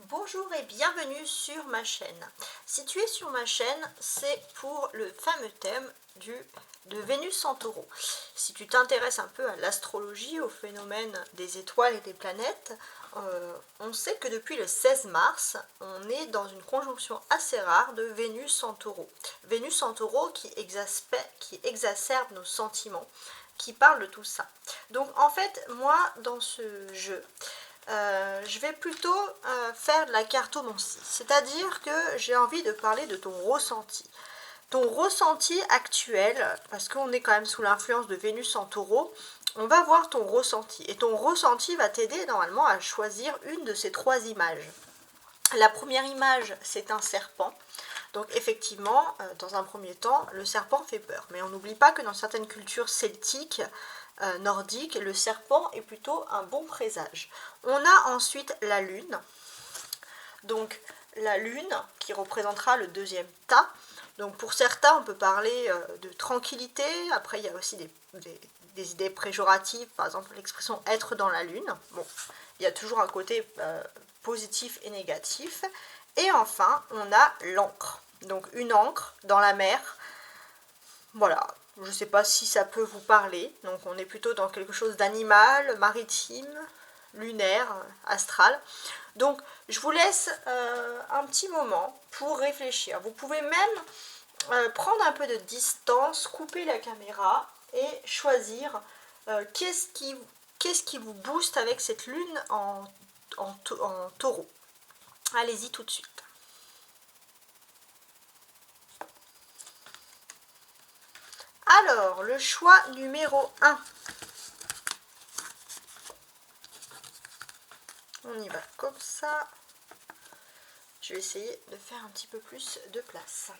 Bonjour et bienvenue sur ma chaîne. Si tu es sur ma chaîne, c'est pour le fameux thème de Vénus en Taureau. Si tu t'intéresses un peu à l'astrologie, au phénomène des étoiles et des planètes, on sait que depuis le 16 mars, on est dans une conjonction assez rare de Vénus en Taureau. Vénus en Taureau qui exacerbe nos sentiments, qui parle de tout ça. Donc en fait, moi, dans ce jeu, je vais plutôt faire de la cartomancie, c'est-à-dire que j'ai envie de parler de ton ressenti. Ton ressenti actuel, parce qu'on est quand même sous l'influence de Vénus en Taureau, on va voir ton ressenti. Et ton ressenti va t'aider normalement à choisir une de ces trois images. La première image, c'est un serpent. Donc effectivement, dans un premier temps, le serpent fait peur. Mais on n'oublie pas que dans certaines cultures celtiques, nordiques, le serpent est plutôt un bon présage. On a ensuite la lune. Donc la lune qui représentera le deuxième tas. Donc pour certains, on peut parler de tranquillité. Après, il y a aussi des idées péjoratives. Par exemple, l'expression être dans la lune. Bon, il y a toujours un côté positif et négatif. Et enfin, on a l'encre. Donc une encre dans la mer. Voilà, je ne sais pas si ça peut vous parler. Donc on est plutôt dans quelque chose d'animal, maritime, lunaire, astral. Donc je vous laisse un petit moment pour réfléchir. Vous pouvez même prendre un peu de distance, couper la caméra et choisir qu'est-ce qui vous booste avec cette lune en taureau. Allez-y tout de suite. Alors, le choix numéro 1. On y va comme ça. Je vais essayer de faire un petit peu plus de place.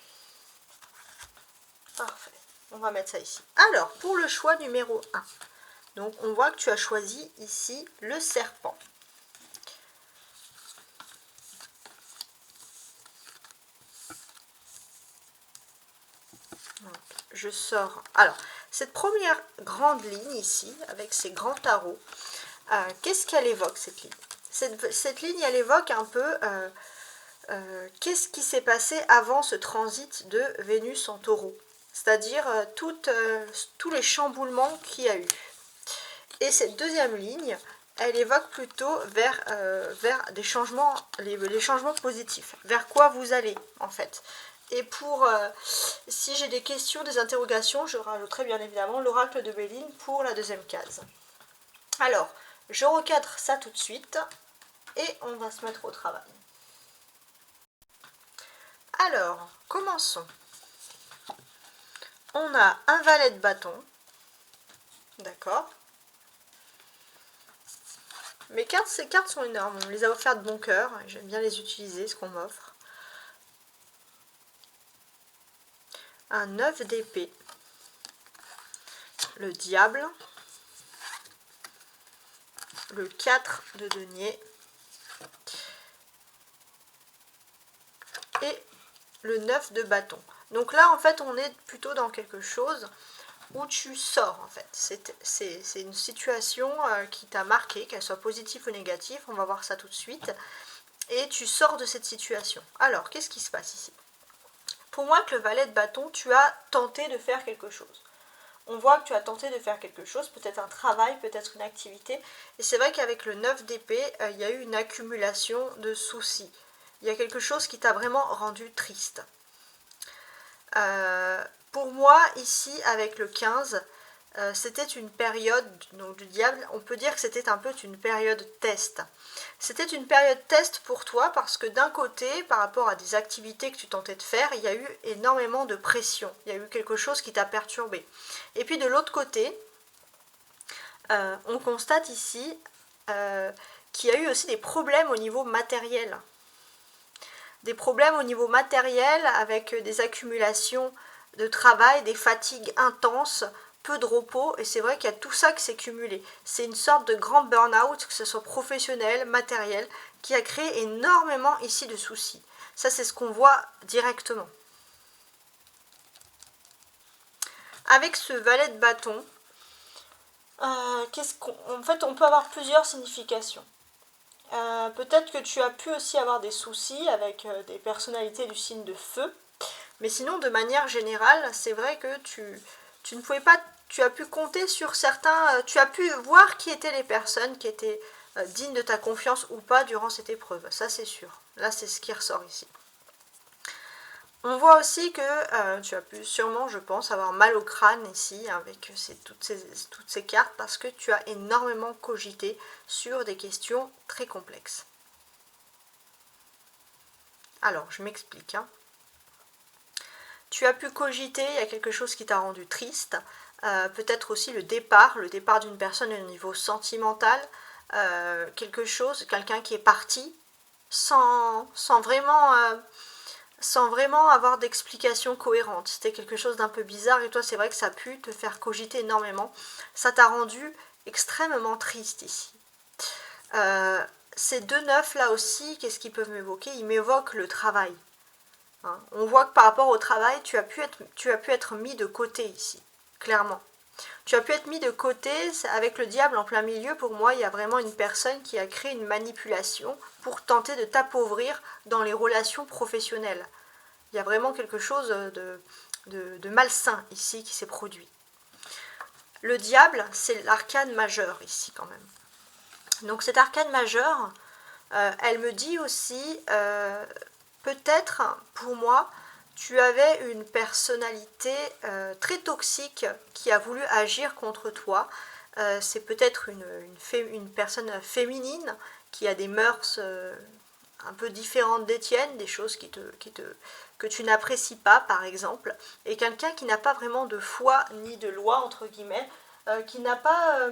Parfait. On va mettre ça ici. Alors, pour le choix numéro 1. Donc, on voit que tu as choisi ici le serpent. Donc, je sors. Alors, cette première grande ligne ici, avec ces grands tarots, qu'est-ce qu'elle évoque, cette ligne? Cette ligne, elle évoque un peu qu'est-ce qui s'est passé avant ce transit de Vénus en Taureau, c'est-à-dire tous les chamboulements qu'il y a eu. Et cette deuxième ligne, elle évoque plutôt vers des changements, les changements positifs, vers quoi vous allez en fait. Et pour, si j'ai des questions, des interrogations, je rajouterai bien évidemment l'oracle de Béline pour la deuxième case. Alors, je recadre ça tout de suite et on va se mettre au travail. Alors, commençons. On a un valet de bâton, d'accord. Ces cartes sont énormes, on me les a offertes de bon cœur, j'aime bien les utiliser, ce qu'on m'offre. Un 9 d'épée, le diable, le 4 de denier et le 9 de bâton. Donc là, en fait, on est plutôt dans quelque chose où tu sors, en fait. C'est une situation qui t'a marqué, qu'elle soit positive ou négative, on va voir ça tout de suite. Et tu sors de cette situation. Alors, qu'est-ce qui se passe ici? Pour moi, que le valet de bâton, tu as tenté de faire quelque chose. On voit que tu as tenté de faire quelque chose, peut-être un travail, peut-être une activité. Et c'est vrai qu'avec le 9 d'épée, il y a eu une accumulation de soucis. Il y a quelque chose qui t'a vraiment rendu triste. Pour moi, ici, avec le 15, c'était une période, donc du diable, on peut dire que c'était un peu une période test. C'était une période test pour toi parce que d'un côté, par rapport à des activités que tu tentais de faire, il y a eu énormément de pression. Il y a eu quelque chose qui t'a perturbé. Et puis de l'autre côté, on constate ici qu'il y a eu aussi des problèmes au niveau matériel. Des problèmes au niveau matériel avec des accumulations de travail, des fatigues intenses, peu de repos, et c'est vrai qu'il y a tout ça qui s'est cumulé. C'est une sorte de grand burn-out, que ce soit professionnel, matériel, qui a créé énormément ici de soucis. Ça, c'est ce qu'on voit directement. Avec ce valet de bâton, en fait, on peut avoir plusieurs significations. Peut-être que tu as pu aussi avoir des soucis avec des personnalités du signe de feu. Mais sinon, de manière générale, c'est vrai que tu ne pouvais pas, tu as pu compter sur certains, tu as pu voir qui étaient les personnes qui étaient dignes de ta confiance ou pas durant cette épreuve. Ça, c'est sûr. Là, c'est ce qui ressort ici. On voit aussi que tu as pu sûrement, je pense, avoir mal au crâne ici avec toutes ces cartes parce que tu as énormément cogité sur des questions très complexes. Alors, je m'explique. Tu as pu cogiter, il y a quelque chose qui t'a rendu triste, peut-être aussi le départ d'une personne au niveau sentimental, quelqu'un qui est parti sans vraiment avoir d'explication cohérente. C'était quelque chose d'un peu bizarre et toi c'est vrai que ça a pu te faire cogiter énormément. Ça t'a rendu extrêmement triste ici. Ces deux neufs là aussi, qu'est-ce qu'ils peuvent m'évoquer? Ils m'évoquent le travail. On voit que par rapport au travail, tu as pu être mis de côté ici, clairement. Tu as pu être mis de côté, avec le diable en plein milieu, pour moi, il y a vraiment une personne qui a créé une manipulation pour tenter de t'appauvrir dans les relations professionnelles. Il y a vraiment quelque chose de malsain ici qui s'est produit. Le diable, c'est l'arcane majeur ici quand même. Donc cette arcane majeure, elle me dit aussi, peut-être pour moi, tu avais une personnalité très toxique qui a voulu agir contre toi. C'est peut-être une personne féminine qui a des mœurs un peu différentes des tiennes, des choses que tu n'apprécies pas par exemple, et quelqu'un qui n'a pas vraiment de foi ni de loi entre guillemets, qui n'a pas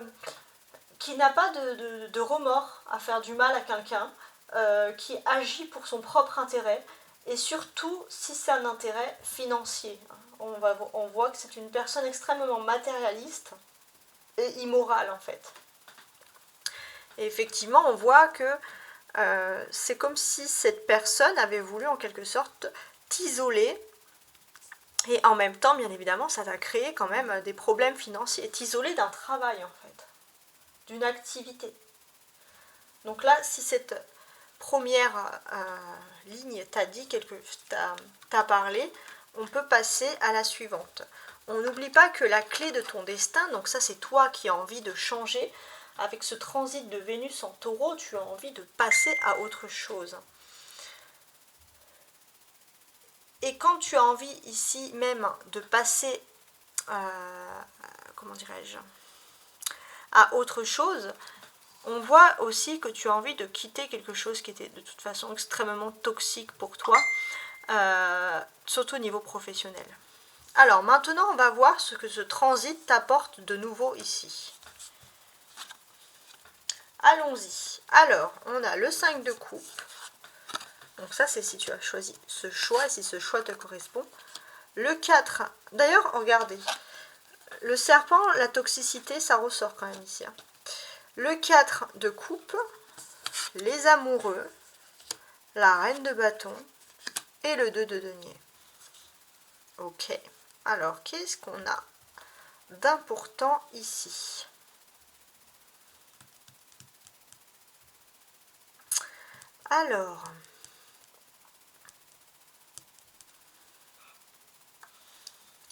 de remords à faire du mal à quelqu'un, qui agit pour son propre intérêt, et surtout si c'est un intérêt financier. On voit que c'est une personne extrêmement matérialiste et immorale en fait. Et effectivement, on voit que c'est comme si cette personne avait voulu en quelque sorte t'isoler, et en même temps, bien évidemment, ça t'a créé quand même des problèmes financiers, t'isoler d'un travail en fait, d'une activité. Donc là, si cette première ligne t'a parlé, on peut passer à la suivante. On n'oublie pas que la clé de ton destin, donc ça c'est toi qui as envie de changer, avec ce transit de Vénus en Taureau, tu as envie de passer à autre chose. Et quand tu as envie ici même de passer, comment dirais-je, à autre chose, on voit aussi que tu as envie de quitter quelque chose qui était de toute façon extrêmement toxique pour toi, surtout au niveau professionnel. Alors maintenant, on va voir ce que ce transit t'apporte de nouveau ici. Allons-y. Alors, on a le 5 de coupe. Donc ça, c'est si tu as choisi ce choix, si ce choix te correspond. Le 4. D'ailleurs, regardez. Le serpent, la toxicité, ça ressort quand même ici. Le 4 de coupe, les amoureux, la reine de bâton et le 2 de denier. Ok. Alors, qu'est-ce qu'on a d'important ici? Alors,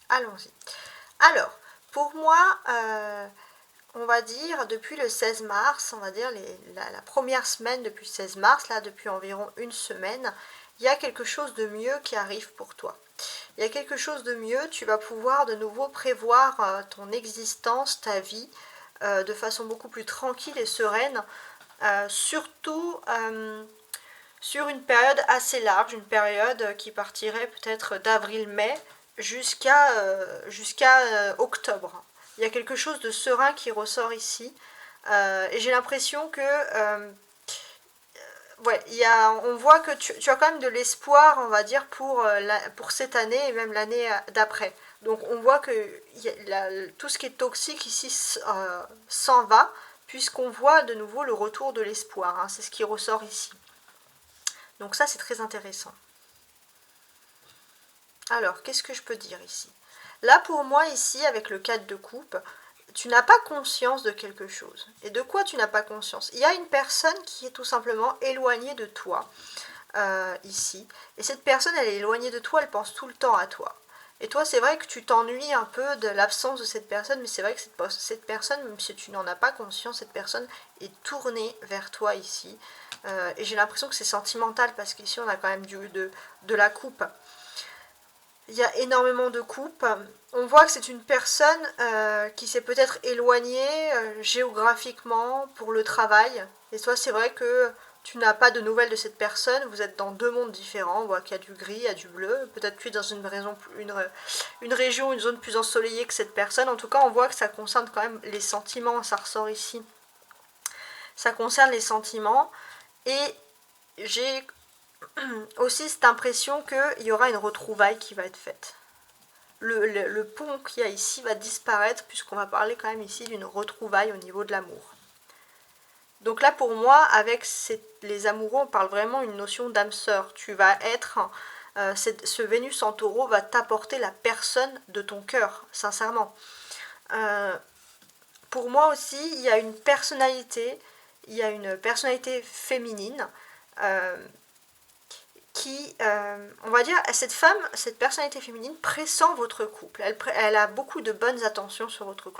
allons-y. Alors, pour moi, on va dire depuis le 16 mars, on va dire la première semaine depuis le 16 mars, là depuis environ une semaine, il y a quelque chose de mieux qui arrive pour toi. Il y a quelque chose de mieux, tu vas pouvoir de nouveau prévoir ton existence, ta vie, de façon beaucoup plus tranquille et sereine, surtout sur une période assez large, une période qui partirait peut-être d'avril-mai jusqu'à octobre. Il y a quelque chose de serein qui ressort ici, et j'ai l'impression que ouais, on voit que tu as quand même de l'espoir, on va dire, pour cette année et même l'année d'après. Donc on voit que tout ce qui est toxique ici s'en va, puisqu'on voit de nouveau le retour de l'espoir. Hein, c'est ce qui ressort ici. Donc ça, c'est très intéressant. Alors, qu'est-ce que je peux dire ici? Là, pour moi, ici, avec le 4 de coupe, tu n'as pas conscience de quelque chose. Et de quoi tu n'as pas conscience? Il y a une personne qui est tout simplement éloignée de toi, ici. Et cette personne, elle est éloignée de toi, elle pense tout le temps à toi. Et toi, c'est vrai que tu t'ennuies un peu de l'absence de cette personne, mais c'est vrai que cette personne, même si tu n'en as pas conscience, cette personne est tournée vers toi ici. Et j'ai l'impression que c'est sentimental, parce qu'ici, on a quand même de la coupe. Il y a énormément de coupes. On voit que c'est une personne qui s'est peut-être éloignée géographiquement pour le travail. Et toi, c'est vrai que tu n'as pas de nouvelles de cette personne. Vous êtes dans deux mondes différents. On voit qu'il y a du gris, il y a du bleu. Peut-être tu es dans une région, une zone plus ensoleillée que cette personne. En tout cas, on voit que ça concerne quand même les sentiments. Ça ressort ici. Ça concerne les sentiments. Et j'ai aussi cette impression qu'il y aura une retrouvaille qui va être faite. Le pont qu'il y a ici va disparaître, puisqu'on va parler quand même ici d'une retrouvaille au niveau de l'amour. Donc là, pour moi, avec les amoureux, on parle vraiment d'une notion d'âme sœur. Tu vas être, ce Vénus en taureau va t'apporter la personne de ton cœur, sincèrement. Pour moi aussi, il y a une personnalité féminine, qui, on va dire, cette personnalité féminine pressent votre couple. Elle a beaucoup de bonnes attentions sur votre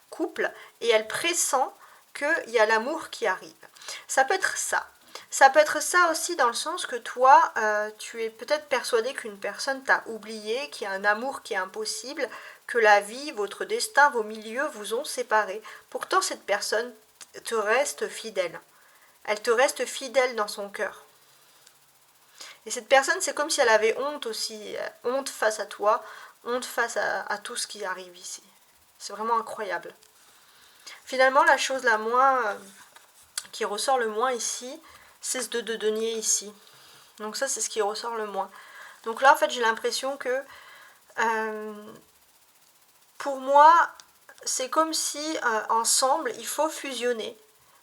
couple et elle pressent qu'il y a l'amour qui arrive. Ça peut être ça. Ça peut être ça aussi dans le sens que toi, tu es peut-être persuadé qu'une personne t'a oublié, qu'il y a un amour qui est impossible, que la vie, votre destin, vos milieux vous ont séparés. Pourtant, cette personne te reste fidèle. Elle te reste fidèle dans son cœur. Et cette personne, c'est comme si elle avait honte aussi, honte face à toi, honte face à tout ce qui arrive ici. C'est vraiment incroyable. Finalement, la chose la moins, qui ressort le moins ici, c'est ce 2 de denier ici. Donc ça, c'est ce qui ressort le moins. Donc là, en fait, j'ai l'impression que, pour moi, c'est comme si, ensemble, il faut fusionner.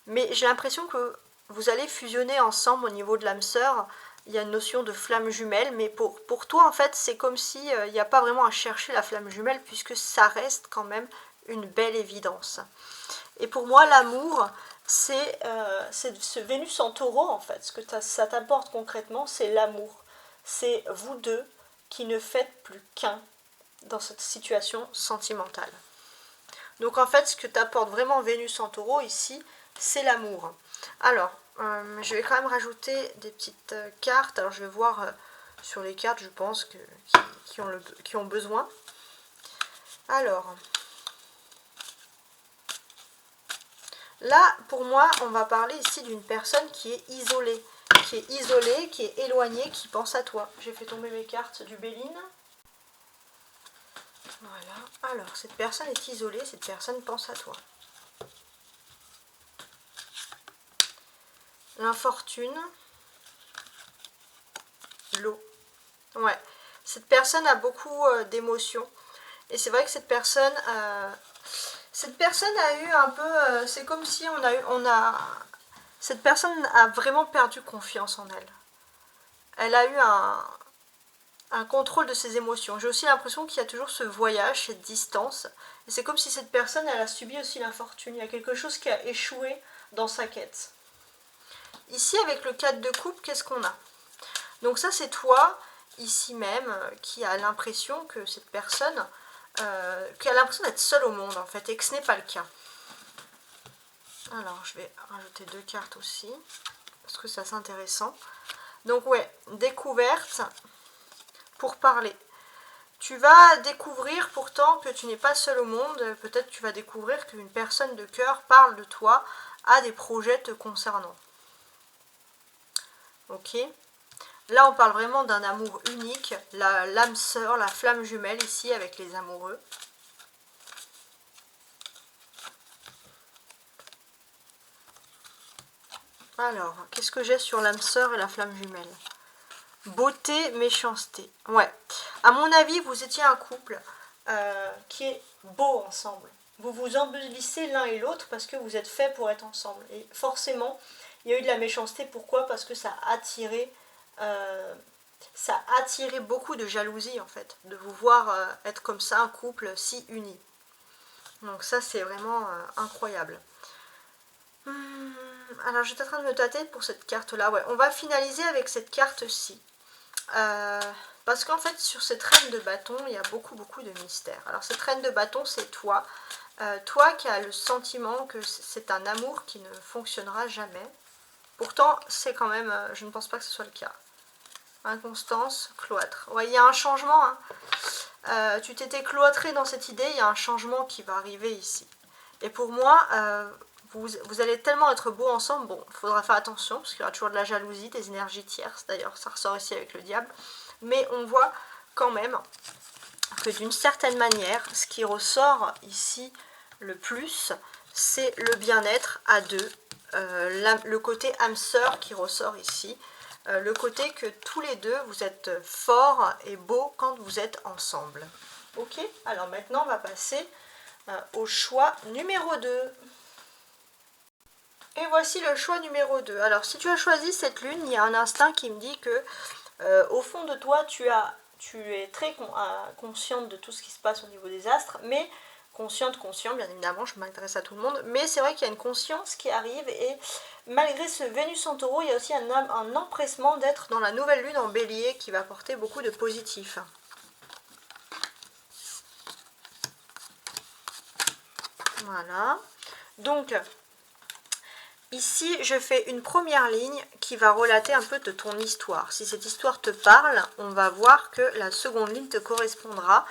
Mais j'ai l'impression que vous allez fusionner ensemble au niveau de l'âme sœur. Il y a une notion de flamme jumelle, mais pour toi, en fait, c'est comme si il n'y a pas vraiment à chercher la flamme jumelle, puisque ça reste quand même une belle évidence. Et pour moi, l'amour, c'est ce Vénus en taureau, en fait. Ce que ça t'apporte concrètement, c'est l'amour. C'est vous deux qui ne faites plus qu'un dans cette situation sentimentale. Donc en fait, ce que t'apporte vraiment Vénus en taureau ici, c'est l'amour. Alors, je vais quand même rajouter des petites cartes. Alors je vais voir sur les cartes, je pense, qui ont besoin. Alors, là, pour moi, on va parler ici d'une personne qui est isolée, qui est éloignée, qui pense à toi. J'ai fait tomber mes cartes du Béline. Voilà. Alors, cette personne est isolée, cette personne pense à toi. L'infortune. L'eau. Ouais. Cette personne a beaucoup d'émotions. Et c'est vrai que cette personne a eu un peu... c'est comme si cette personne a vraiment perdu confiance en elle. Elle a eu un contrôle de ses émotions. J'ai aussi l'impression qu'il y a toujours ce voyage, cette distance. Et c'est comme si cette personne, elle a subi aussi l'infortune. Il y a quelque chose qui a échoué dans sa quête. Ici, avec le 4 de coupe, qu'est-ce qu'on a? Donc ça, c'est toi, ici même, qui a l'impression que cette personne... qui a l'impression d'être seule au monde, en fait, et que ce n'est pas le cas. Alors, je vais rajouter 2 cartes aussi, parce que c'est assez intéressant. Donc, ouais, découverte pour parler. Tu vas découvrir pourtant que tu n'es pas seul au monde. Peut-être tu vas découvrir qu'une personne de cœur parle de toi, a des projets te concernant. Ok. Là, on parle vraiment d'un amour unique, l'âme sœur, la flamme jumelle ici avec les amoureux. Alors, qu'est-ce que j'ai sur l'âme sœur et la flamme jumelle? Beauté, méchanceté. Ouais. À mon avis, vous étiez un couple qui est beau ensemble. Vous vous embellissez l'un et l'autre parce que vous êtes faits pour être ensemble. Et forcément, il y a eu de la méchanceté. Pourquoi? Parce que ça a attiré beaucoup de jalousie, en fait. De vous voir être comme ça, un couple si uni. Donc ça, c'est vraiment incroyable. Alors, j'étais en train de me tâter pour cette carte-là. Ouais, on va finaliser avec cette carte-ci. Parce qu'en fait, sur cette reine de bâton, il y a beaucoup de mystères. Alors, cette reine de bâton, c'est toi. Toi qui as le sentiment que c'est un amour qui ne fonctionnera jamais. Pourtant, c'est quand même... je ne pense pas que ce soit le cas. Inconstance, cloître. Ouais, il y a un changement. Hein. Tu t'étais cloîtré dans cette idée, il y a un changement qui va arriver ici. Et pour moi, vous allez tellement être beaux ensemble. Bon, il faudra faire attention, parce qu'il y aura toujours de la jalousie, des énergies tierces. D'ailleurs, ça ressort ici avec le diable. Mais on voit quand même que d'une certaine manière, ce qui ressort ici le plus, c'est le bien-être à deux. Le côté âme sœur qui ressort ici. Le côté que tous les deux, vous êtes forts et beaux quand vous êtes ensemble. Ok, alors maintenant, on va passer au choix numéro 2. Et voici le choix numéro 2. Alors, si tu as choisi cette lune, il y a un instinct qui me dit que, au fond de toi, tu es très consciente de tout ce qui se passe au niveau des astres, mais conscient, bien évidemment, je m'intéresse à tout le monde, mais c'est vrai qu'il y a une conscience qui arrive, et malgré ce Vénus en taureau, il y a aussi un empressement d'être dans la nouvelle lune en bélier qui va apporter beaucoup de positif. Voilà. Donc, ici, je fais une première ligne qui va relater un peu de ton histoire. Si cette histoire te parle, on va voir que la seconde ligne te correspondra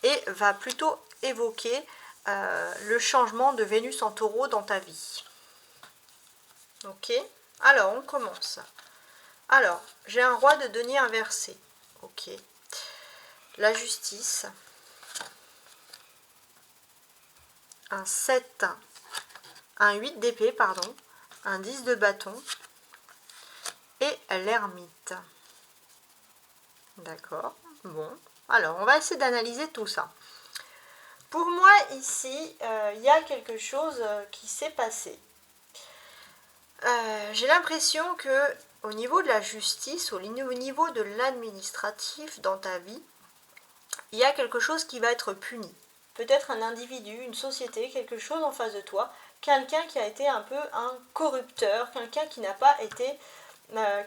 et va plutôt évoquer le changement de Vénus en taureau dans ta vie. Ok, alors on commence. Alors, j'ai un roi de denier inversé. Ok. La justice. Un 7. Un 8 d'épée, pardon. Un 10 de bâton. Et l'ermite. D'accord. Bon. Alors, on va essayer d'analyser tout ça. Pour moi, ici, il y a quelque chose qui s'est passé. J'ai l'impression que au niveau de la justice, au niveau de l'administratif dans ta vie, il y a quelque chose qui va être puni. Peut-être un individu, une société, quelque chose en face de toi, quelqu'un qui a été un peu un corrupteur, quelqu'un qui n'a pas été,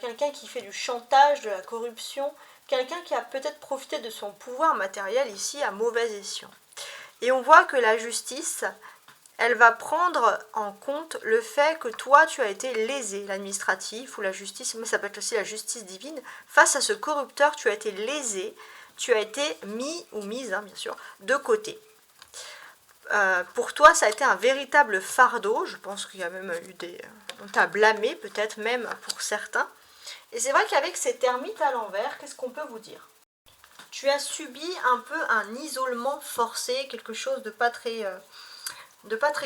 quelqu'un qui fait du chantage, de la corruption, quelqu'un qui a peut-être profité de son pouvoir matériel ici à mauvais escient. Et on voit que la justice, elle va prendre en compte le fait que toi, tu as été lésé, l'administratif ou la justice, mais ça peut être aussi la justice divine. Face à ce corrupteur, tu as été lésé, tu as été mis ou mise, hein, bien sûr, de côté. Pour toi, ça a été un véritable fardeau. Je pense qu'il y a même eu des... on t'a blâmé, peut-être même pour certains. Et c'est vrai qu'avec cette ermite à l'envers, qu'est-ce qu'on peut vous dire? Tu as subi un peu un isolement forcé, quelque chose de pas très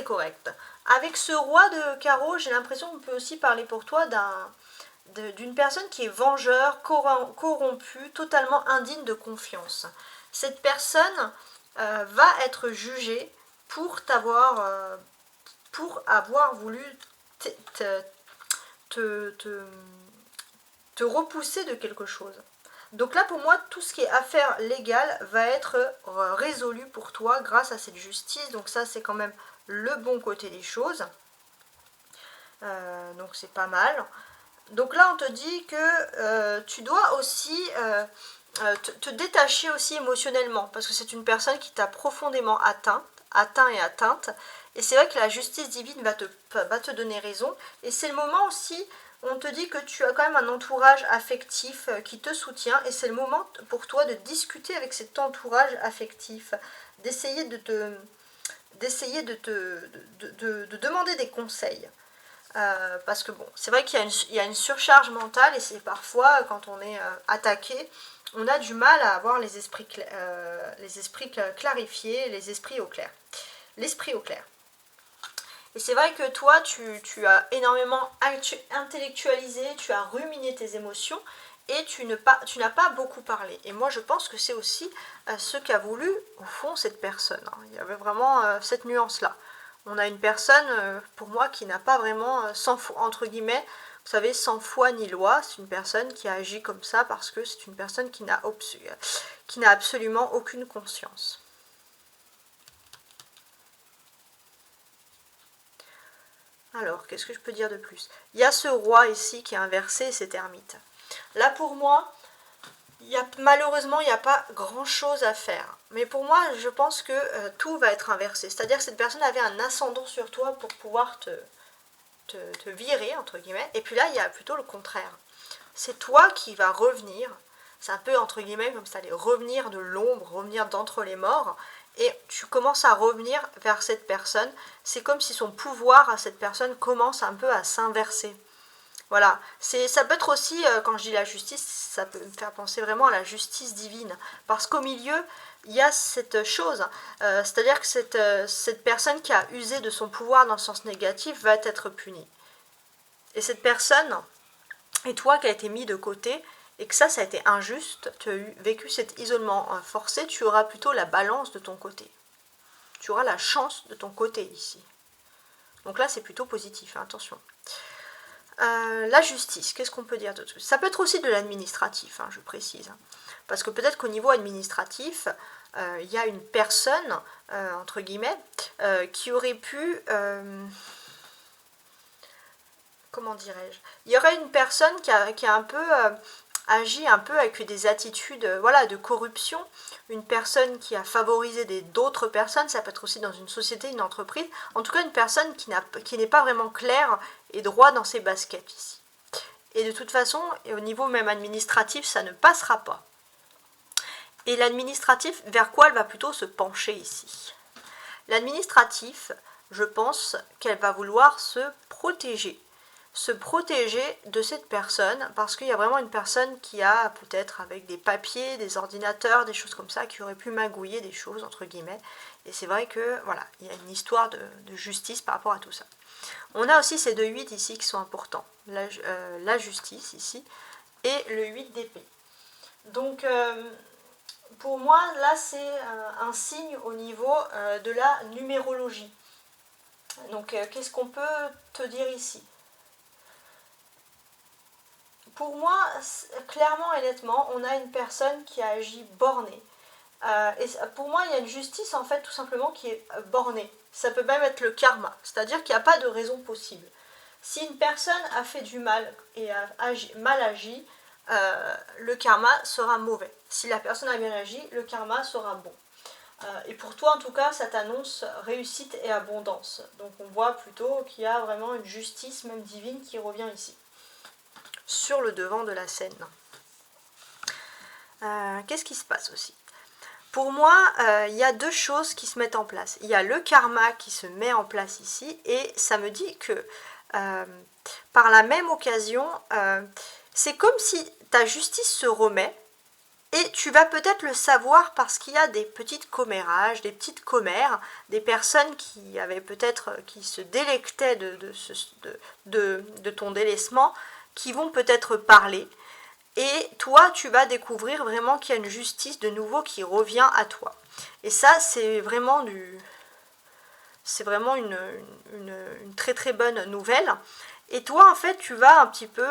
correct. Avec ce roi de carreau, j'ai l'impression qu'on peut aussi parler pour toi d'une personne qui est vengeur, corrompue, totalement indigne de confiance. Cette personne va être jugée pour avoir voulu te repousser de quelque chose. Donc là, pour moi, tout ce qui est affaire légale va être résolu pour toi grâce à cette justice. Donc ça, c'est quand même le bon côté des choses. Donc c'est pas mal. Donc là, on te dit que tu dois aussi te détacher aussi émotionnellement, parce que c'est une personne qui t'a profondément atteint et atteinte. Et c'est vrai que la justice divine va te donner raison. Et c'est le moment aussi, on te dit que tu as quand même un entourage affectif qui te soutient. Et c'est le moment pour toi de discuter avec cet entourage affectif, d'essayer de demander des conseils. Parce que bon, c'est vrai qu'il y a une surcharge mentale, et c'est parfois, quand on est attaqué, on a du mal à avoir les esprits clarifiés, les esprits au clair. L'esprit au clair. Et c'est vrai que toi, tu as énormément intellectualisé, tu as ruminé tes émotions, et tu n'as pas beaucoup parlé. Et moi, je pense que c'est aussi ce qu'a voulu, au fond, cette personne. Hein. Il y avait vraiment cette nuance-là. On a une personne, pour moi, qui n'a pas vraiment, entre guillemets, vous savez, sans foi ni loi. C'est une personne qui a agi comme ça parce que c'est une personne qui n'a absolument aucune conscience. Alors, qu'est-ce que je peux dire de plus? Il y a ce roi ici qui est inversé, cet ermite. Là, pour moi, malheureusement, il n'y a pas grand-chose à faire. Mais pour moi, je pense que tout va être inversé. C'est-à-dire que cette personne avait un ascendant sur toi pour pouvoir te virer, entre guillemets. Et puis là, il y a plutôt le contraire. C'est toi qui vas revenir. C'est un peu, entre guillemets, comme ça, revenir de l'ombre, revenir d'entre les morts. Et tu commences à revenir vers cette personne. C'est comme si son pouvoir à cette personne commence un peu à s'inverser. Voilà, ça peut être aussi, quand je dis la justice, ça peut me faire penser vraiment à la justice divine. Parce qu'au milieu, il y a cette chose, c'est-à-dire que cette personne qui a usé de son pouvoir dans le sens négatif va être punie. Et cette personne, et toi qui as été mis de côté, et que ça a été injuste, tu as vécu cet isolement forcé, tu auras plutôt la balance de ton côté. Tu auras la chance de ton côté ici. Donc là, c'est plutôt positif, hein, attention. La justice, qu'est-ce qu'on peut dire de tout? Ça peut être aussi de l'administratif, hein, je précise. Parce que peut-être qu'au niveau administratif, il y a une personne, entre guillemets, qui aurait pu... comment dirais-je? Il y aurait une personne qui a un peu... agit un peu avec des attitudes voilà, de corruption, une personne qui a favorisé d'autres personnes, ça peut être aussi dans une société, une entreprise, en tout cas une personne qui n'est pas vraiment claire et droit dans ses baskets ici. Et de toute façon, et au niveau même administratif, ça ne passera pas. Et l'administratif, vers quoi elle va plutôt se pencher ici? L'administratif, je pense qu'elle va vouloir se protéger de cette personne, parce qu'il y a vraiment une personne qui a peut-être avec des papiers, des ordinateurs, des choses comme ça, qui aurait pu magouiller des choses, entre guillemets. Et c'est vrai que, voilà, il y a une histoire de justice par rapport à tout ça. On a aussi ces deux 8 ici qui sont importants. La justice ici, et le 8 d'épée. Donc, pour moi, là, c'est un signe au niveau de la numérologie. Donc, qu'est-ce qu'on peut te dire ici? Pour moi, clairement et nettement, on a une personne qui a agi bornée. Et pour moi, il y a une justice, en fait, tout simplement, qui est bornée. Ça peut même être le karma, c'est-à-dire qu'il n'y a pas de raison possible. Si une personne a fait du mal et a mal agi, le karma sera mauvais. Si la personne a bien agi, le karma sera bon. Et pour toi, en tout cas, ça t'annonce réussite et abondance. Donc on voit plutôt qu'il y a vraiment une justice, même divine, qui revient ici. Sur le devant de la scène. Qu'est-ce qui se passe aussi? Pour moi, il y a deux choses qui se mettent en place. Il y a le karma qui se met en place ici, et ça me dit que par la même occasion, c'est comme si ta justice se remet, et tu vas peut-être le savoir parce qu'il y a des petites commérages, des petites commères, des personnes qui avaient peut-être, qui se délectaient de ton délaissement, qui vont peut-être parler, et toi tu vas découvrir vraiment qu'il y a une justice de nouveau qui revient à toi. Et ça, c'est vraiment une très très bonne nouvelle. Et toi, en fait, tu vas un petit peu,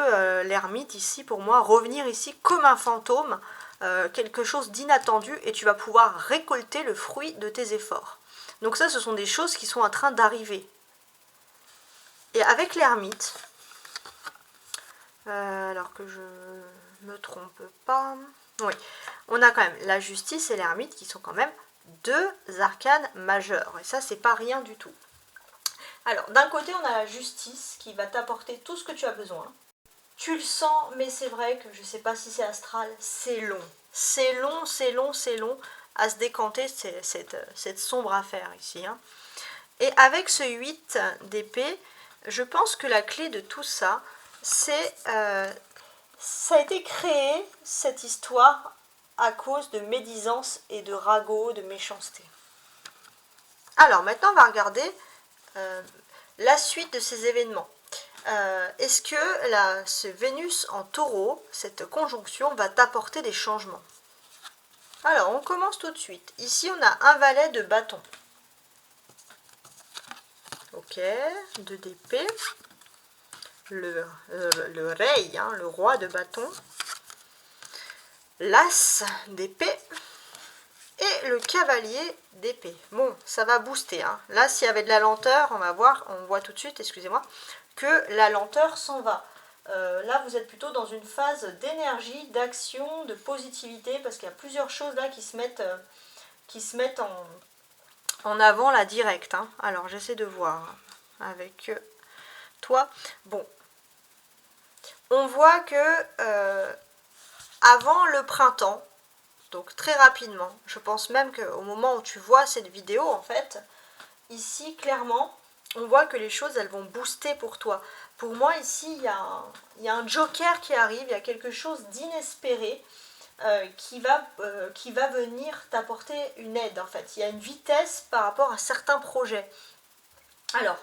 l'ermite ici, pour moi, revenir ici comme un fantôme, quelque chose d'inattendu, et tu vas pouvoir récolter le fruit de tes efforts. Donc ça, ce sont des choses qui sont en train d'arriver. Et avec l'ermite, alors que je me trompe pas, oui, on a quand même la justice et l'ermite qui sont quand même deux arcanes majeurs, et ça, c'est pas rien du tout. Alors, d'un côté, on a la justice qui va t'apporter tout ce que tu as besoin. Tu le sens, mais c'est vrai que je ne sais pas si c'est astral, c'est long. C'est long, c'est long, c'est long à se décanter cette sombre affaire ici. Hein. Et avec ce 8 d'épée, je pense que la clé de tout ça, c'est... ça a été créé, cette histoire, à cause de médisance et de ragot, de méchanceté. Alors, maintenant, on va regarder la suite de ces événements. Est-ce que ce Vénus en taureau, cette conjonction, va t'apporter des changements? Alors, on commence tout de suite. Ici, on a un valet de bâton. Ok, 2 d'épée. Le rei, hein, le roi de bâton. L'as d'épée. Et le cavalier d'épée. Bon, ça va booster. Hein. Là, s'il y avait de la lenteur, on va voir, on voit tout de suite, excusez-moi, que la lenteur s'en va. Là, vous êtes plutôt dans une phase d'énergie, d'action, de positivité, parce qu'il y a plusieurs choses là qui se mettent en avant là direct. Hein. Alors, j'essaie de voir avec toi. Bon, on voit que avant le printemps, donc très rapidement, je pense même qu'au moment où tu vois cette vidéo, en fait, ici, clairement, on voit que les choses, elles vont booster pour toi. Pour moi, ici, il y a un joker qui arrive, il y a quelque chose d'inespéré qui va venir t'apporter une aide, en fait. Il y a une vitesse par rapport à certains projets. Alors,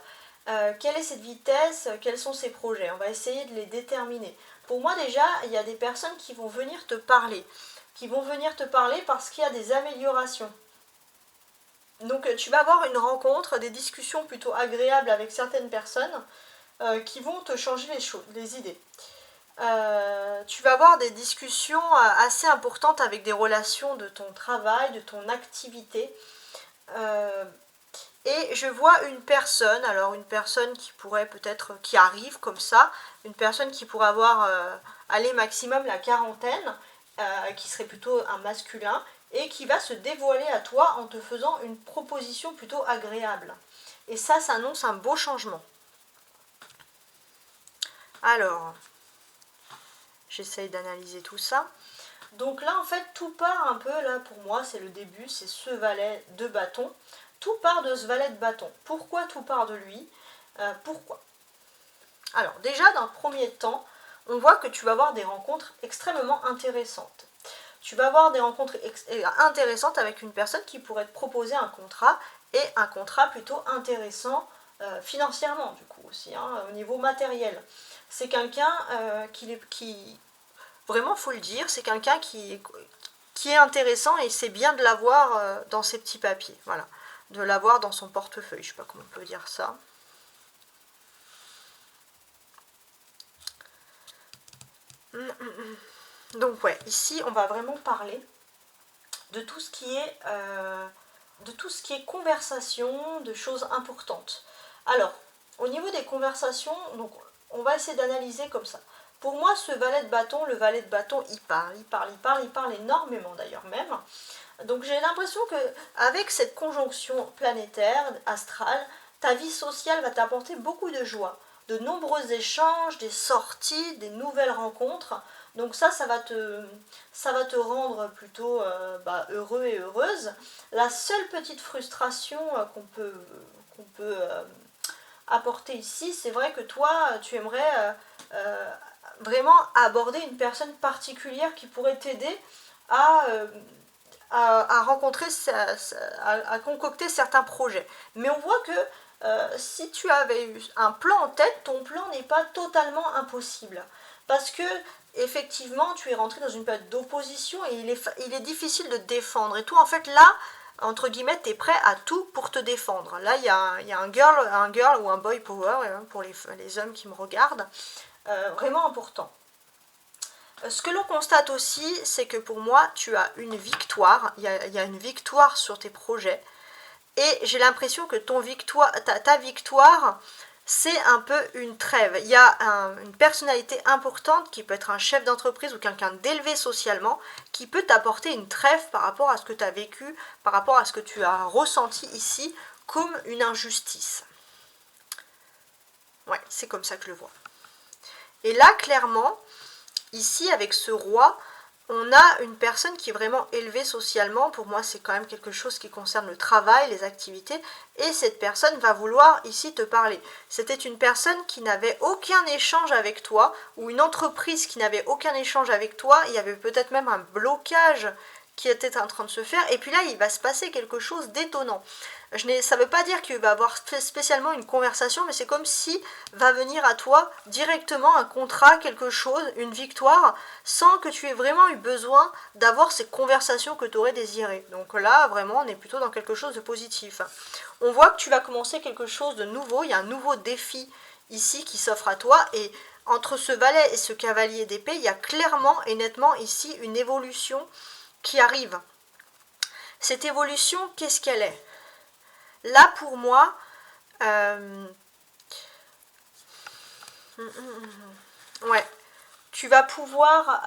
quelle est cette vitesse? Quels sont ces projets? On va essayer de les déterminer. Pour moi, déjà, il y a des personnes qui vont venir te parler. Qui vont venir te parler parce qu'il y a des améliorations. Donc tu vas avoir une rencontre, des discussions plutôt agréables avec certaines personnes qui vont te changer les idées. Tu vas avoir des discussions assez importantes avec des relations de ton travail, de ton activité. Et je vois une personne, alors une personne qui pourrait peut-être, qui arrive comme ça, une personne qui pourrait avoir, aller maximum la quarantaine, qui serait plutôt un masculin, et qui va se dévoiler à toi en te faisant une proposition plutôt agréable. Et ça annonce un beau changement. Alors, j'essaye d'analyser tout ça. Donc là, en fait, tout part un peu, là, pour moi, c'est le début, c'est ce valet de bâton. Tout part de ce valet de bâton. Pourquoi tout part de lui? Pourquoi? Alors, déjà, dans le premier temps, on voit que tu vas avoir des rencontres extrêmement intéressantes. Tu vas avoir des rencontres intéressantes avec une personne qui pourrait te proposer un contrat, et un contrat plutôt intéressant financièrement, du coup, aussi, hein, au niveau matériel. C'est quelqu'un qui, vraiment, faut le dire, c'est quelqu'un qui est intéressant, et c'est bien de l'avoir dans ses petits papiers, voilà. De l'avoir dans son portefeuille, je sais pas comment on peut dire ça. Donc ouais, ici on va vraiment parler de tout ce qui est conversation, de choses importantes. Alors, au niveau des conversations, donc on va essayer d'analyser comme ça. Pour moi, ce valet de bâton, le valet de bâton, il parle énormément d'ailleurs même. Donc j'ai l'impression que avec cette conjonction planétaire, astrale, ta vie sociale va t'apporter beaucoup de joie, de nombreux échanges, des sorties, des nouvelles rencontres. Donc ça va te rendre plutôt heureux et heureuse. La seule petite frustration qu'on peut apporter ici, c'est vrai que toi, tu aimerais vraiment aborder une personne particulière qui pourrait t'aider à rencontrer, à concocter certains projets. Mais on voit que si tu avais eu un plan en tête, ton plan n'est pas totalement impossible. Parce que, effectivement, tu es rentré dans une période d'opposition et il est difficile de te défendre. Et toi, en fait, là, entre guillemets, tu es prêt à tout pour te défendre. Là, il y a un girl ou un boy power, pour les hommes qui me regardent, vraiment important. Ce que l'on constate aussi, c'est que pour moi, tu as une victoire, il y a une victoire sur tes projets, et j'ai l'impression que ta victoire, c'est un peu une trêve. Il y a une personnalité importante qui peut être un chef d'entreprise ou quelqu'un d'élevé socialement, qui peut t'apporter une trêve par rapport à ce que tu as vécu, par rapport à ce que tu as ressenti ici, comme une injustice. Ouais, c'est comme ça que je le vois. Et là, clairement, ici, avec ce roi, on a une personne qui est vraiment élevée socialement. Pour moi, c'est quand même quelque chose qui concerne le travail, les activités. Et cette personne va vouloir ici te parler. C'était une personne qui n'avait aucun échange avec toi, ou une entreprise qui n'avait aucun échange avec toi. Il y avait peut-être même un blocage qui était en train de se faire. Et puis là, il va se passer quelque chose d'étonnant. Ça ne veut pas dire qu'il va avoir spécialement une conversation, mais c'est comme si va venir à toi directement un contrat, quelque chose, une victoire, sans que tu aies vraiment eu besoin d'avoir ces conversations que tu aurais désirées. Donc là, vraiment, on est plutôt dans quelque chose de positif. On voit que tu vas commencer quelque chose de nouveau, il y a un nouveau défi ici qui s'offre à toi, et entre ce valet et ce cavalier d'épée, il y a clairement et nettement ici une évolution qui arrive. Cette évolution, qu'est-ce qu'elle est? Là, pour moi, ouais, tu vas pouvoir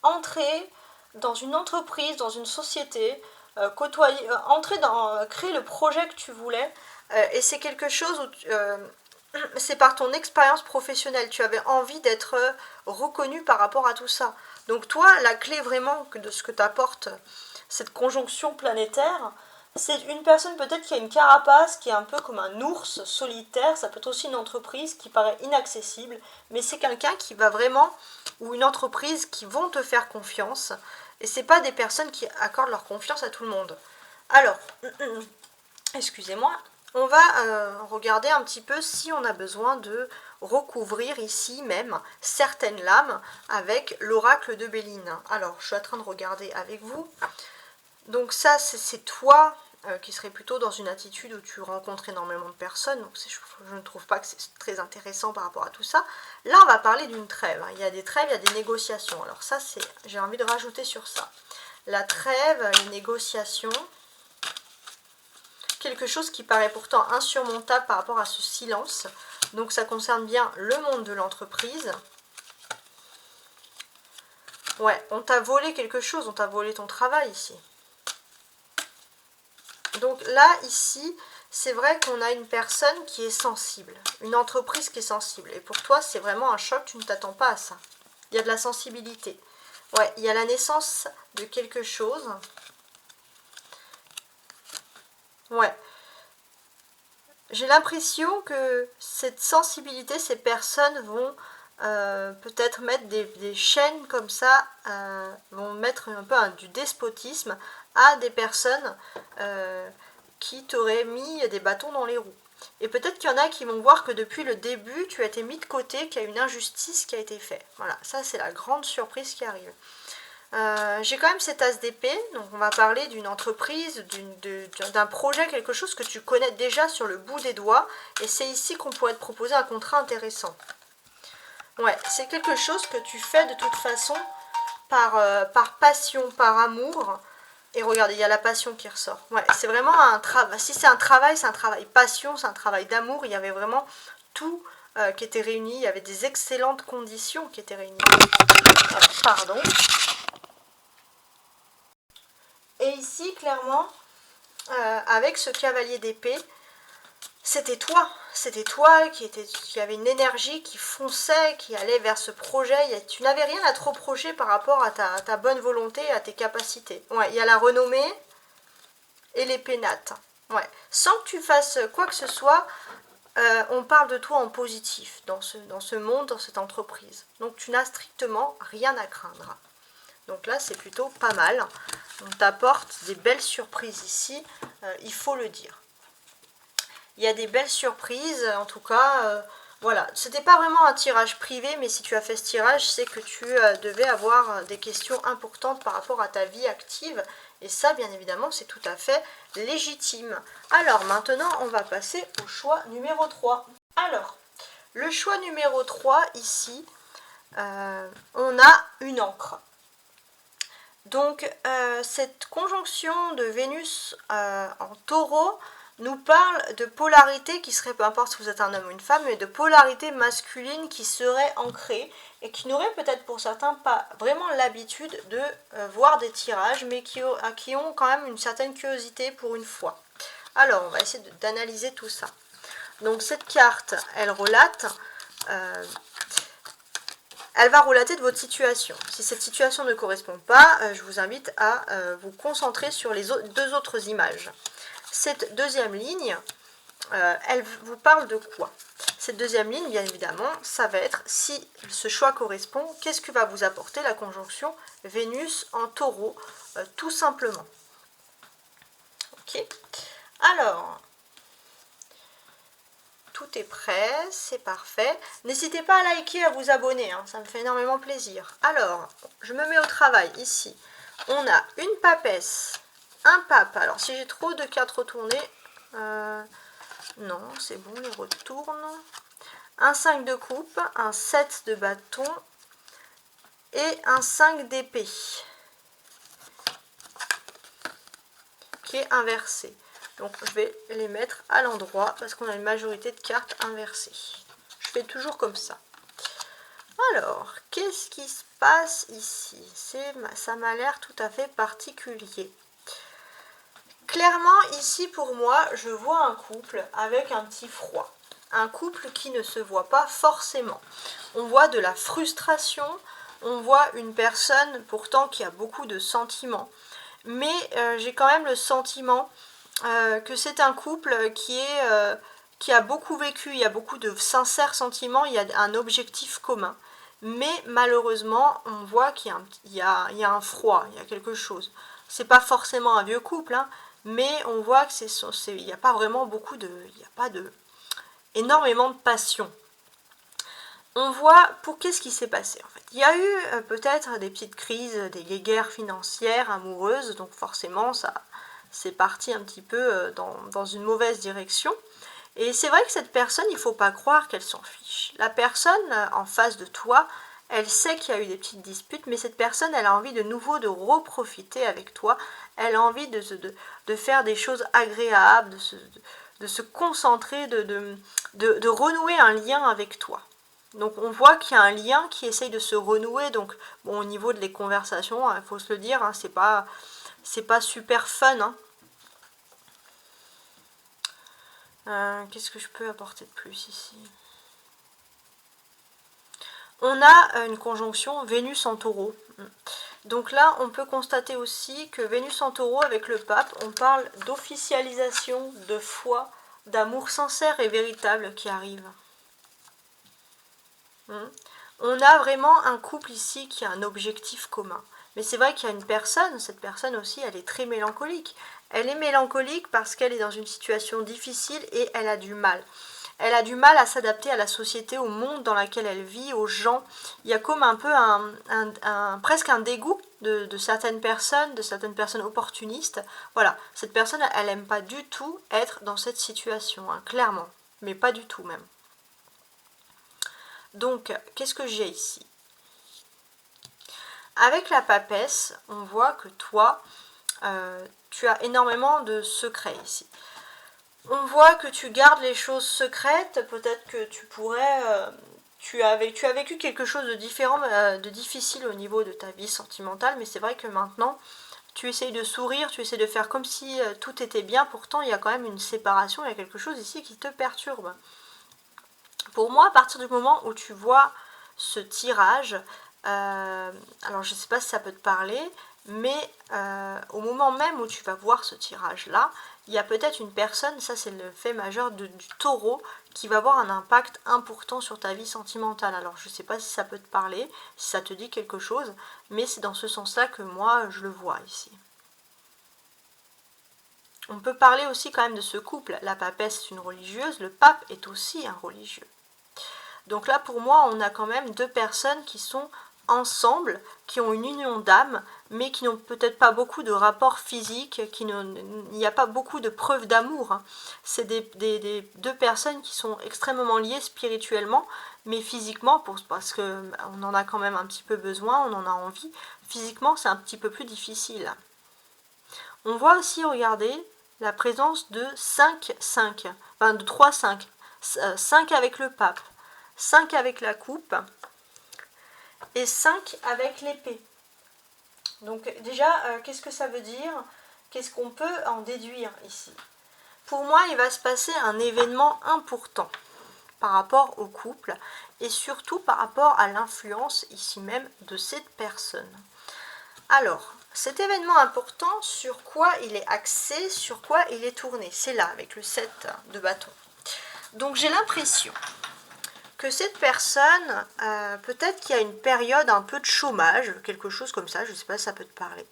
entrer dans une entreprise, dans une société, côtoyer, créer le projet que tu voulais, et c'est quelque chose où c'est par ton expérience professionnelle, tu avais envie d'être reconnu par rapport à tout ça. Donc toi, la clé vraiment de ce que t'apporte cette conjonction planétaire, c'est une personne peut-être qui a une carapace, qui est un peu comme un ours solitaire, ça peut être aussi une entreprise qui paraît inaccessible, mais c'est quelqu'un qui va vraiment, ou une entreprise qui vont te faire confiance, et c'est pas des personnes qui accordent leur confiance à tout le monde. Alors, excusez-moi, on va regarder un petit peu si on a besoin de recouvrir ici même certaines lames avec l'oracle de Béline. Alors, je suis en train de regarder avec vous. Donc ça, c'est toi qui serais plutôt dans une attitude où tu rencontres énormément de personnes. Donc je ne trouve pas que c'est très intéressant par rapport à tout ça. Là, on va parler d'une trêve. Il y a des trêves, il y a des négociations. Alors ça, j'ai envie de rajouter sur ça. La trêve, les négociations, quelque chose qui paraît pourtant insurmontable par rapport à ce silence. Donc ça concerne bien le monde de l'entreprise. Ouais, on t'a volé quelque chose, on t'a volé ton travail ici. Donc là, ici, c'est vrai qu'on a une personne qui est sensible, une entreprise qui est sensible. Et pour toi, c'est vraiment un choc, tu ne t'attends pas à ça. Il y a de la sensibilité. Ouais, il y a la naissance de quelque chose. Ouais. J'ai l'impression que cette sensibilité, ces personnes vont peut-être mettre des chaînes comme ça, vont mettre un peu du despotisme à des personnes qui t'auraient mis des bâtons dans les roues. Et peut-être qu'il y en a qui vont voir que depuis le début, tu as été mis de côté, qu'il y a une injustice qui a été faite. Voilà, ça c'est la grande surprise qui arrive. J'ai quand même cet as d'épée, donc on va parler d'une entreprise, d'un projet, quelque chose que tu connais déjà sur le bout des doigts, et c'est ici qu'on pourrait te proposer un contrat intéressant. Ouais, c'est quelque chose que tu fais de toute façon par passion, par amour. Et regardez, il y a la passion qui ressort. Ouais, c'est vraiment un travail. Si c'est un travail passion, c'est un travail d'amour. Il y avait vraiment tout qui était réuni. Il y avait des excellentes conditions qui étaient réunies. Pardon. Et ici, clairement, avec ce cavalier d'épée, c'était toi qui avait une énergie qui fonçait, qui allait vers ce projet. Tu n'avais rien à te reprocher par rapport à ta bonne volonté, à tes capacités. Ouais, il y a la renommée et les pénates. Ouais. Sans que tu fasses quoi que ce soit, on parle de toi en positif dans ce monde, dans cette entreprise. Donc tu n'as strictement rien à craindre. Donc là, c'est plutôt pas mal. On t'apporte des belles surprises ici, il faut le dire. Il y a des belles surprises, en tout cas, voilà. C'était pas vraiment un tirage privé, mais si tu as fait ce tirage, c'est que tu devais avoir des questions importantes par rapport à ta vie active. Et ça, bien évidemment, c'est tout à fait légitime. Alors, maintenant, on va passer au choix numéro 3. Alors, le choix numéro 3, ici, on a une encre. Donc, cette conjonction de Vénus en taureau nous parle de polarité qui serait, peu importe si vous êtes un homme ou une femme, mais de polarité masculine qui serait ancrée et qui n'aurait peut-être pour certains pas vraiment l'habitude de voir des tirages, mais qui ont quand même une certaine curiosité pour une fois. Alors, on va essayer d'analyser tout ça. Donc, cette carte, elle relate... elle va relater de votre situation. Si cette situation ne correspond pas, je vous invite à vous concentrer sur les deux autres images. Cette deuxième ligne, elle vous parle de quoi? Cette deuxième ligne, bien évidemment, ça va être, si ce choix correspond, qu'est-ce que va vous apporter la conjonction Vénus en taureau, tout simplement. Ok. Alors... tout est prêt, c'est parfait. N'hésitez pas à liker, à vous abonner, hein, ça me fait énormément plaisir. Alors, je me mets au travail ici. On a une papesse, un pape. Alors, si j'ai trop de cartes retournées, non, c'est bon, je retourne. Un 5 de coupe, un 7 de bâton et un 5 d'épée. qui est inversée. Donc je vais les mettre à l'endroit parce qu'on a une majorité de cartes inversées. Je fais toujours comme ça. Alors, qu'est-ce qui se passe ici? Ça m'a l'air tout à fait particulier. Clairement, ici pour moi, je vois un couple avec un petit froid. Un couple qui ne se voit pas forcément. On voit de la frustration, on voit une personne pourtant qui a beaucoup de sentiments. Mais j'ai quand même le sentiment que c'est un couple qui a beaucoup vécu, il y a beaucoup de sincères sentiments, il y a un objectif commun. Mais malheureusement, on voit qu'il y a un froid, il y a quelque chose. C'est pas forcément un vieux couple, hein, mais on voit que il n'y a pas vraiment il n'y a pas énormément de passion. On voit qu'est-ce qui s'est passé en fait. Il y a eu peut-être des petites crises, des guerres financières, amoureuses, donc forcément ça c'est parti un petit peu dans une mauvaise direction. Et c'est vrai que cette personne, il ne faut pas croire qu'elle s'en fiche. La personne en face de toi, elle sait qu'il y a eu des petites disputes, mais cette personne, elle a envie de nouveau de reprofiter avec toi. Elle a envie de faire des choses agréables, de se concentrer, de renouer un lien avec toi. Donc on voit qu'il y a un lien qui essaye de se renouer. Donc bon, au niveau de les conversations, il faut se le dire, hein, c'est pas super fun, hein. Qu'est-ce que je peux apporter de plus ici? On a une conjonction Vénus en taureau. Donc là, on peut constater aussi que Vénus en taureau avec le pape, on parle d'officialisation, de foi, d'amour sincère et véritable qui arrive. On a vraiment un couple ici qui a un objectif commun. Mais c'est vrai qu'il y a une personne, cette personne aussi, elle est très mélancolique. Elle est mélancolique parce qu'elle est dans une situation difficile et elle a du mal. Elle a du mal à s'adapter à la société, au monde dans lequel elle vit, aux gens. Il y a comme un peu presque un dégoût de certaines personnes opportunistes. Voilà, cette personne, elle n'aime pas du tout être dans cette situation, hein, clairement. Mais pas du tout même. Donc, qu'est-ce que j'ai ici? Avec la papesse, on voit que toi, tu as énormément de secrets ici. On voit que tu gardes les choses secrètes, peut-être que tu pourrais... tu as vécu quelque chose de différent, de difficile au niveau de ta vie sentimentale, mais c'est vrai que maintenant, tu essayes de sourire, tu essayes de faire comme si tout était bien, pourtant il y a quand même une séparation, il y a quelque chose ici qui te perturbe. Pour moi, à partir du moment où tu vois ce tirage, alors je ne sais pas si ça peut te parler, mais au moment même où tu vas voir ce tirage-là, il y a peut-être une personne, ça c'est le fait majeur du taureau, qui va avoir un impact important sur ta vie sentimentale. Alors je ne sais pas si ça peut te parler, si ça te dit quelque chose, mais c'est dans ce sens-là que moi je le vois ici. On peut parler aussi quand même de ce couple. La papesse est une religieuse, le pape est aussi un religieux. Donc là, pour moi, on a quand même deux personnes qui sont ensemble, qui ont une union d'âme, mais qui n'ont peut-être pas beaucoup de rapports physiques, il n'y a pas beaucoup de preuves d'amour. Hein. C'est des deux personnes qui sont extrêmement liées spirituellement, mais physiquement, parce qu'on en a quand même un petit peu besoin, on en a envie. Physiquement, c'est un petit peu plus difficile. On voit aussi, regardez, la présence de 5-5, enfin de 3-5, 5 avec le pape, 5 avec la coupe et 5 avec l'épée. Donc déjà, qu'est-ce que ça veut dire? Qu'est-ce qu'on peut en déduire ici? Pour moi, il va se passer un événement important par rapport au couple et surtout par rapport à l'influence ici même de cette personne. Alors, cet événement important, sur quoi il est axé, sur quoi il est tourné? C'est là, avec le 7 de bâton. Donc j'ai l'impression que cette personne, peut-être qu'il y a une période un peu de chômage, quelque chose comme ça, je ne sais pas si ça peut te parler.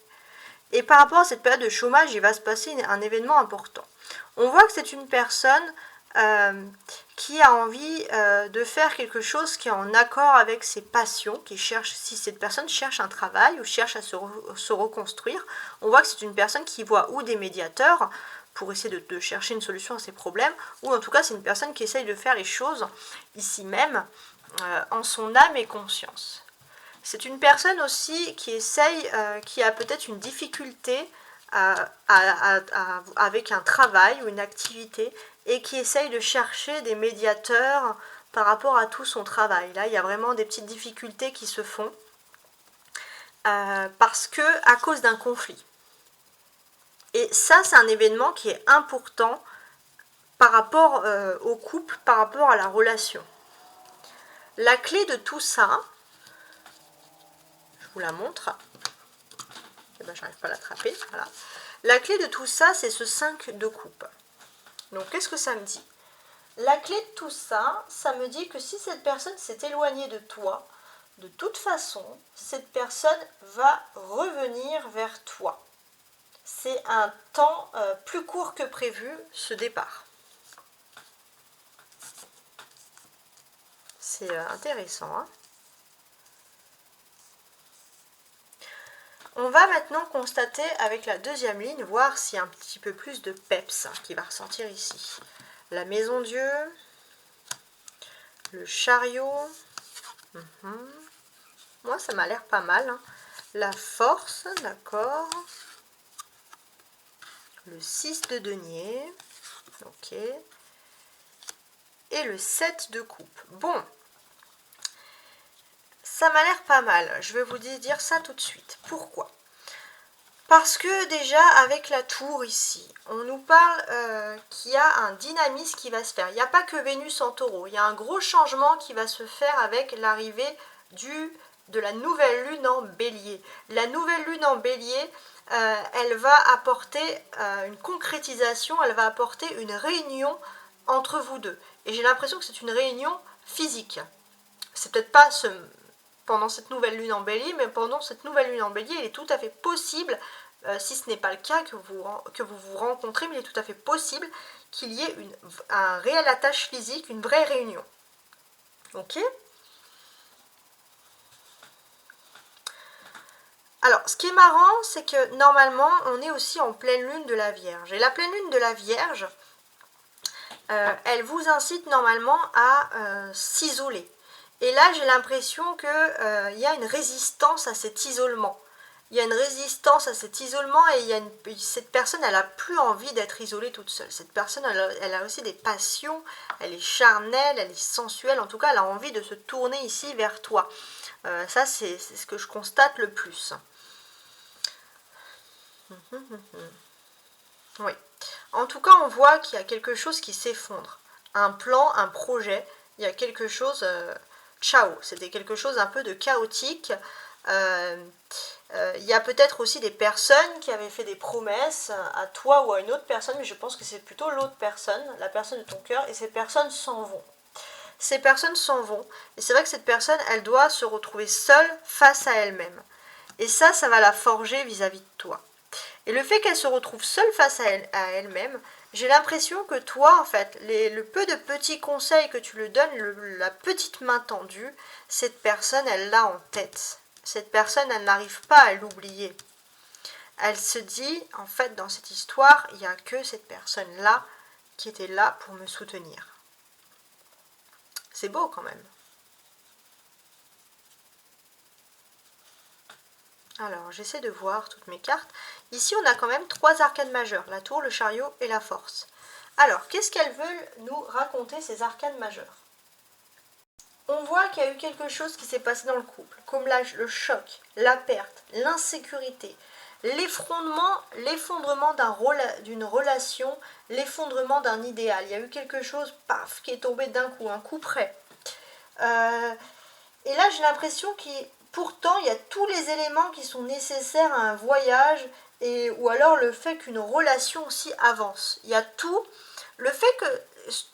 Et par rapport à cette période de chômage, il va se passer un événement important. On voit que c'est une personne qui a envie de faire quelque chose qui est en accord avec ses passions, si cette personne cherche un travail ou cherche à se reconstruire, on voit que c'est une personne qui voit ou des médiateurs pour essayer de chercher une solution à ses problèmes, ou en tout cas c'est une personne qui essaye de faire les choses ici même en son âme et conscience. C'est une personne aussi qui essaye, qui a peut-être une difficulté avec un travail ou une activité et qui essaye de chercher des médiateurs par rapport à tout son travail. Là, il y a vraiment des petites difficultés qui se font parce que à cause d'un conflit. Et ça, c'est un événement qui est important par rapport au couple, par rapport à la relation. La clé de tout ça, je vous la montre. Eh ben, j'arrive pas à l'attraper. Voilà. La clé de tout ça, c'est ce 5 de coupe. Donc, qu'est-ce que ça me dit? La clé de tout ça, ça me dit que si cette personne s'est éloignée de toi, de toute façon, cette personne va revenir vers toi. C'est un temps plus court que prévu, ce départ. C'est intéressant, hein? On va maintenant constater avec la deuxième ligne, voir s'il y a un petit peu plus de peps qui va ressortir ici. La maison Dieu, le chariot, moi ça m'a l'air pas mal, hein. La force, d'accord, le 6 de denier, ok, et le 7 de coupe. Bon, ça m'a l'air pas mal, je vais vous dire ça tout de suite. Pourquoi? Parce que déjà avec la tour ici, on nous parle qu'il y a un dynamisme qui va se faire. Il n'y a pas que Vénus en taureau, il y a un gros changement qui va se faire avec l'arrivée de la nouvelle lune en bélier. La nouvelle lune en bélier, elle va apporter une concrétisation, elle va apporter une réunion entre vous deux. Et j'ai l'impression que c'est une réunion physique. C'est peut-être pas pendant cette nouvelle lune en bélier, mais pendant cette nouvelle lune en bélier, il est tout à fait possible, si ce n'est pas le cas que vous vous rencontrez, mais il est tout à fait possible qu'il y ait un réel attache physique, une vraie réunion. Ok? Alors, ce qui est marrant, c'est que normalement, on est aussi en pleine lune de la Vierge. Et la pleine lune de la Vierge, elle vous incite normalement à s'isoler. Et là, j'ai l'impression qu'il y a une résistance à cet isolement. Il y a une résistance à cet isolement et cette personne, elle n'a plus envie d'être isolée toute seule. Cette personne, elle a aussi des passions, elle est charnelle, elle est sensuelle. En tout cas, elle a envie de se tourner ici vers toi. Ça, c'est ce que je constate le plus. Oui. En tout cas, on voit qu'il y a quelque chose qui s'effondre. Un plan, un projet, il y a quelque chose... ciao, c'était quelque chose un peu de chaotique. Il y a peut-être aussi des personnes qui avaient fait des promesses à toi ou à une autre personne, mais je pense que c'est plutôt l'autre personne, la personne de ton cœur, et ces personnes s'en vont. Ces personnes s'en vont, et c'est vrai que cette personne, elle doit se retrouver seule face à elle-même. Et ça va la forger vis-à-vis de toi. Et le fait qu'elle se retrouve seule face à elle-même, j'ai l'impression que toi, en fait, le peu de petits conseils que tu lui donnes, la petite main tendue, cette personne, elle l'a en tête. Cette personne, elle n'arrive pas à l'oublier. Elle se dit, en fait, dans cette histoire, il n'y a que cette personne-là qui était là pour me soutenir. C'est beau quand même. Alors, j'essaie de voir toutes mes cartes. Ici, on a quand même 3 arcanes majeures, la tour, le chariot et la force. Alors, qu'est-ce qu'elles veulent nous raconter, ces arcanes majeures? On voit qu'il y a eu quelque chose qui s'est passé dans le couple, comme le choc, la perte, l'insécurité, l'effondrement d'une relation, l'effondrement d'un idéal. Il y a eu quelque chose, paf, qui est tombé d'un coup, un coup près. Et là, j'ai l'impression pourtant, il y a tous les éléments qui sont nécessaires à un voyage, ou alors le fait qu'une relation aussi avance. Il y a tout. Le fait que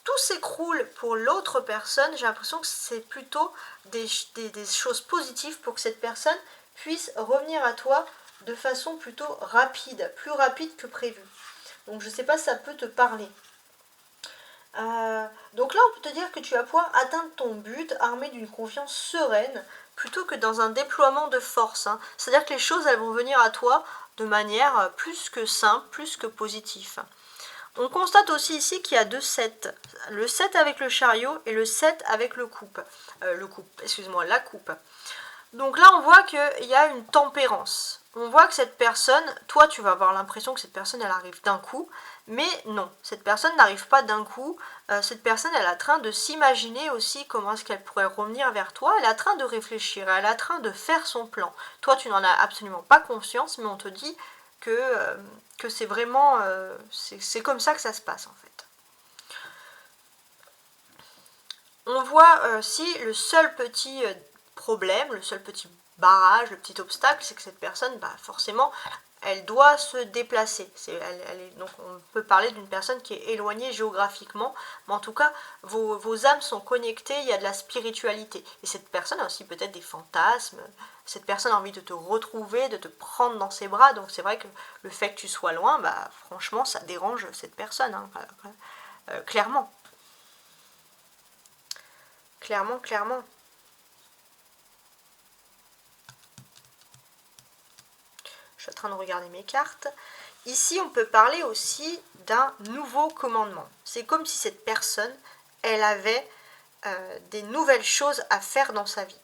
tout s'écroule pour l'autre personne, j'ai l'impression que c'est plutôt des choses positives pour que cette personne puisse revenir à toi de façon plutôt rapide, plus rapide que prévu. Donc je ne sais pas si ça peut te parler. Donc là, on peut te dire que tu vas pouvoir atteindre ton but armé d'une confiance sereine, plutôt que dans un déploiement de force. Hein. C'est-à-dire que les choses, elles vont venir à toi de manière plus que simple, plus que positive. On constate aussi ici qu'il y a 2 sets. Le 7 avec le chariot et le 7 avec la coupe. Donc là, on voit qu'il y a une tempérance. on voit que cette personne, toi tu vas avoir l'impression que cette personne elle arrive d'un coup, mais non, cette personne n'arrive pas d'un coup, cette personne elle est en train de s'imaginer aussi comment est-ce qu'elle pourrait revenir vers toi, elle est en train de réfléchir, elle est en train de faire son plan. Toi tu n'en as absolument pas conscience, mais on te dit que c'est vraiment, c'est comme ça que ça se passe en fait. On voit si le seul petit problème, le seul petit barrage, le petit obstacle, c'est que cette personne, bah, forcément, elle doit se déplacer. Donc on peut parler d'une personne qui est éloignée géographiquement, mais en tout cas, vos âmes sont connectées, il y a de la spiritualité. Et cette personne a aussi peut-être des fantasmes, cette personne a envie de te retrouver, de te prendre dans ses bras, donc c'est vrai que le fait que tu sois loin, bah, franchement, ça dérange cette personne, hein, clairement. Clairement, clairement. Je suis en train de regarder mes cartes. Ici, on peut parler aussi d'un nouveau commandement. C'est comme si cette personne, elle avait des nouvelles choses à faire dans sa vie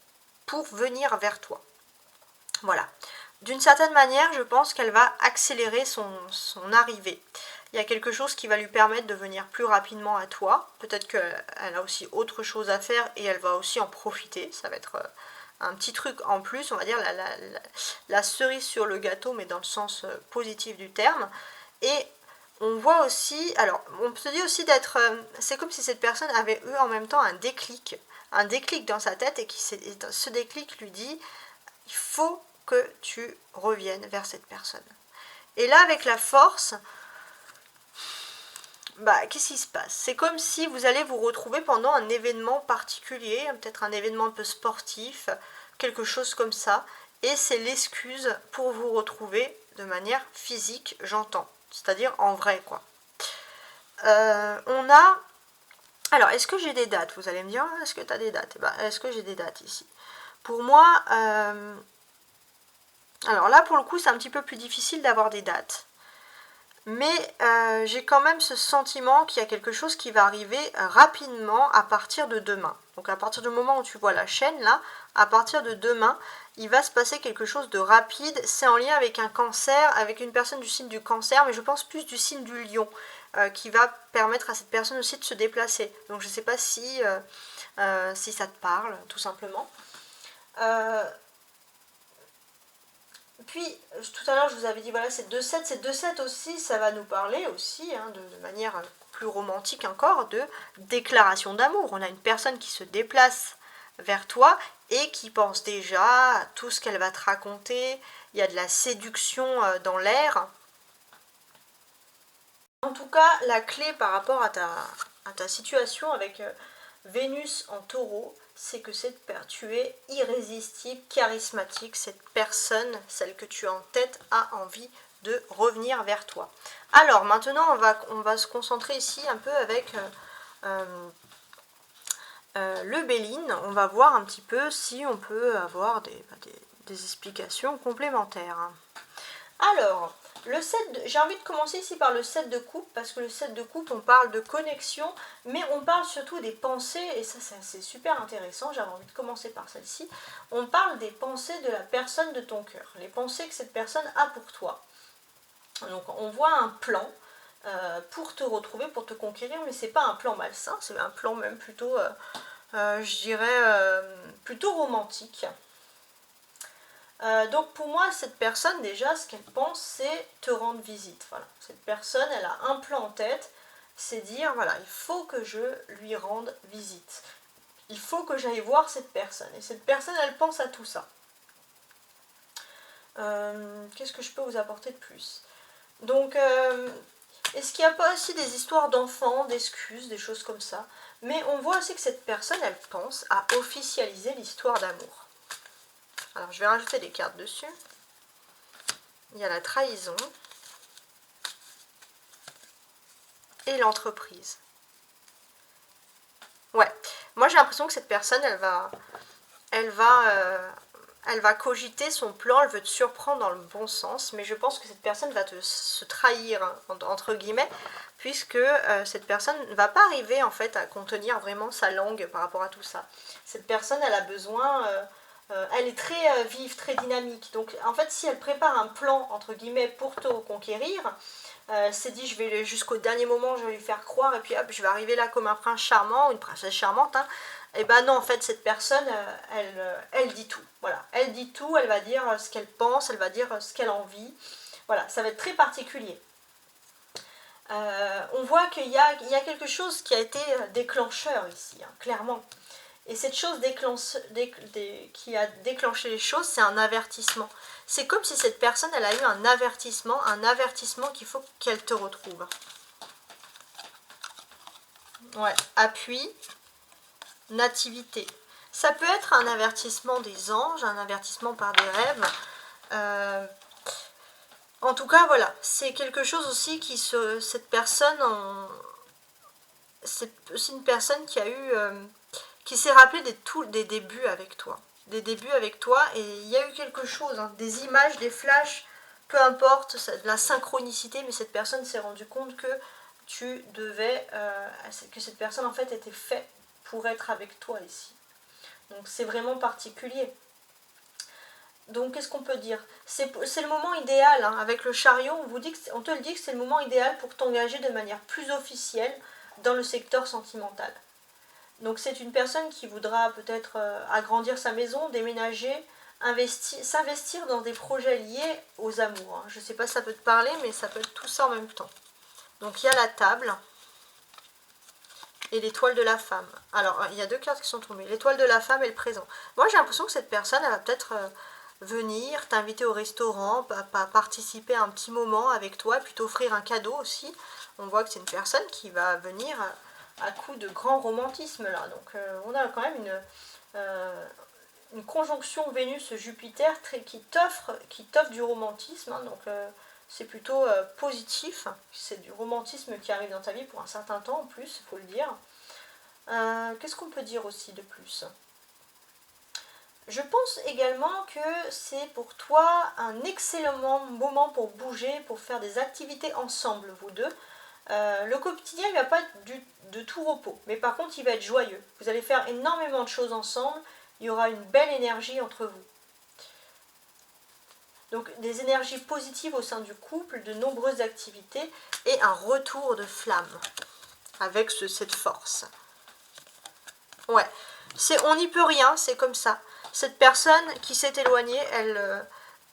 pour venir vers toi. Voilà. D'une certaine manière, je pense qu'elle va accélérer son arrivée. Il y a quelque chose qui va lui permettre de venir plus rapidement à toi. Peut-être qu'elle a aussi autre chose à faire et elle va aussi en profiter. Ça va être un petit truc en plus, on va dire la cerise sur le gâteau, mais dans le sens positif du terme. Et on voit aussi, alors on se dit aussi d'être, c'est comme si cette personne avait eu en même temps un déclic dans sa tête, et ce déclic lui dit, il faut que tu reviennes vers cette personne. Et là, avec la force, bah, qu'est-ce qui se passe? C'est comme si vous allez vous retrouver pendant un événement particulier, peut-être un événement un peu sportif, quelque chose comme ça, et c'est l'excuse pour vous retrouver de manière physique, j'entends, c'est-à-dire en vrai, quoi. On a... Alors, est-ce que j'ai des dates? Vous allez me dire, est-ce que tu as des dates? Eh ben, est-ce que j'ai des dates ici? Pour moi, alors là, pour le coup, c'est un petit peu plus difficile d'avoir des dates. Mais j'ai quand même ce sentiment qu'il y a quelque chose qui va arriver rapidement à partir de demain. Donc à partir du moment où tu vois la chaîne là, à partir de demain, il va se passer quelque chose de rapide. C'est en lien avec un cancer, avec une personne du signe du cancer, mais je pense plus du signe du lion, qui va permettre à cette personne aussi de se déplacer. Donc je ne sais pas si ça te parle, tout simplement. Puis, tout à l'heure, je vous avais dit, voilà, c'est 2-7. Ces 2-7 aussi, ça va nous parler aussi, hein, de manière plus romantique encore, de déclaration d'amour. On a une personne qui se déplace vers toi et qui pense déjà à tout ce qu'elle va te raconter. Il y a de la séduction dans l'air. En tout cas, la clé par rapport à ta situation avec Vénus en taureau, c'est que tu es irrésistible, charismatique. Cette personne, celle que tu as en tête, a envie de revenir vers toi. Alors maintenant, on va se concentrer ici un peu avec le Béline. On va voir un petit peu si on peut avoir des explications complémentaires. Alors, j'ai envie de commencer ici par le 7 de coupe, parce que le 7 de coupe, on parle de connexion, mais on parle surtout des pensées, et ça c'est super intéressant, j'avais envie de commencer par celle-ci. On parle des pensées de la personne de ton cœur, les pensées que cette personne a pour toi. Donc on voit un plan pour te retrouver, pour te conquérir, mais c'est pas un plan malsain, c'est un plan même plutôt, je dirais, plutôt romantique. Donc pour moi, cette personne, déjà, ce qu'elle pense, c'est te rendre visite. Voilà. Cette personne, elle a un plan en tête, c'est dire, voilà, il faut que je lui rende visite. Il faut que j'aille voir cette personne. Et cette personne, elle pense à tout ça. Qu'est-ce que je peux vous apporter de plus? Donc, est-ce qu'il n'y a pas aussi des histoires d'enfants, d'excuses, des choses comme ça? Mais on voit aussi que cette personne, elle pense à officialiser l'histoire d'amour. Alors, je vais rajouter des cartes dessus. Il y a la trahison et l'entreprise. Ouais, moi j'ai l'impression que cette personne, elle va cogiter son plan, elle veut te surprendre dans le bon sens, mais je pense que cette personne va se trahir, hein, entre guillemets, puisque cette personne ne va pas arriver en fait à contenir vraiment sa langue par rapport à tout ça. Cette personne, elle a besoin elle est très vive, très dynamique. Donc en fait, si elle prépare un plan, entre guillemets, pour te reconquérir, s'est dit je vais jusqu'au dernier moment, je vais lui faire croire, et puis hop, je vais arriver là comme un prince charmant, une princesse charmante, hein. Et ben non, en fait, cette personne, elle dit tout. Voilà, elle dit tout, elle va dire ce qu'elle pense, elle va dire ce qu'elle a envie. Voilà, ça va être très particulier. On voit qu'il y a quelque chose qui a été déclencheur ici, hein, clairement. Et cette chose qui a déclenché les choses, c'est un avertissement. C'est comme si cette personne, elle a eu un avertissement qu'il faut qu'elle te retrouve. Ouais, appui, nativité. Ça peut être un avertissement des anges, un avertissement par des rêves. En tout cas, voilà, c'est quelque chose aussi cette personne, c'est aussi une personne qui a eu... qui s'est rappelé des débuts avec toi. Des débuts avec toi, et il y a eu quelque chose, hein, des images, des flashs, peu importe, de la synchronicité, mais cette personne s'est rendue compte que que cette personne en fait était faite pour être avec toi ici. Donc c'est vraiment particulier. Donc qu'est-ce qu'on peut dire? C'est le moment idéal, hein. Avec le chariot, on te le dit que c'est le moment idéal pour t'engager de manière plus officielle dans le secteur sentimental. Donc c'est une personne qui voudra peut-être agrandir sa maison, déménager, s'investir dans des projets liés aux amours, hein. Je ne sais pas si ça peut te parler, mais ça peut être tout ça en même temps. Donc il y a la table et l'étoile de la femme. Alors il y a deux cartes qui sont tombées, l'étoile de la femme et le présent. Moi j'ai l'impression que cette personne, elle va peut-être venir t'inviter au restaurant, participer à un petit moment avec toi, puis t'offrir un cadeau aussi. On voit que c'est une personne qui va venir à coup de grand romantisme là. Donc on a quand même une conjonction Vénus-Jupiter qui t'offre du romantisme, hein. Donc c'est plutôt positif. C'est du romantisme qui arrive dans ta vie pour un certain temps en plus, il faut le dire. Qu'est-ce qu'on peut dire aussi de plus? Je pense également que c'est pour toi un excellent moment pour bouger, pour faire des activités ensemble, vous deux. Le quotidien, il ne va pas être de tout repos, mais par contre, il va être joyeux. Vous allez faire énormément de choses ensemble, il y aura une belle énergie entre vous. Donc, des énergies positives au sein du couple, de nombreuses activités et un retour de flamme avec cette force. Ouais, on n'y peut rien, c'est comme ça. Cette personne qui s'est éloignée,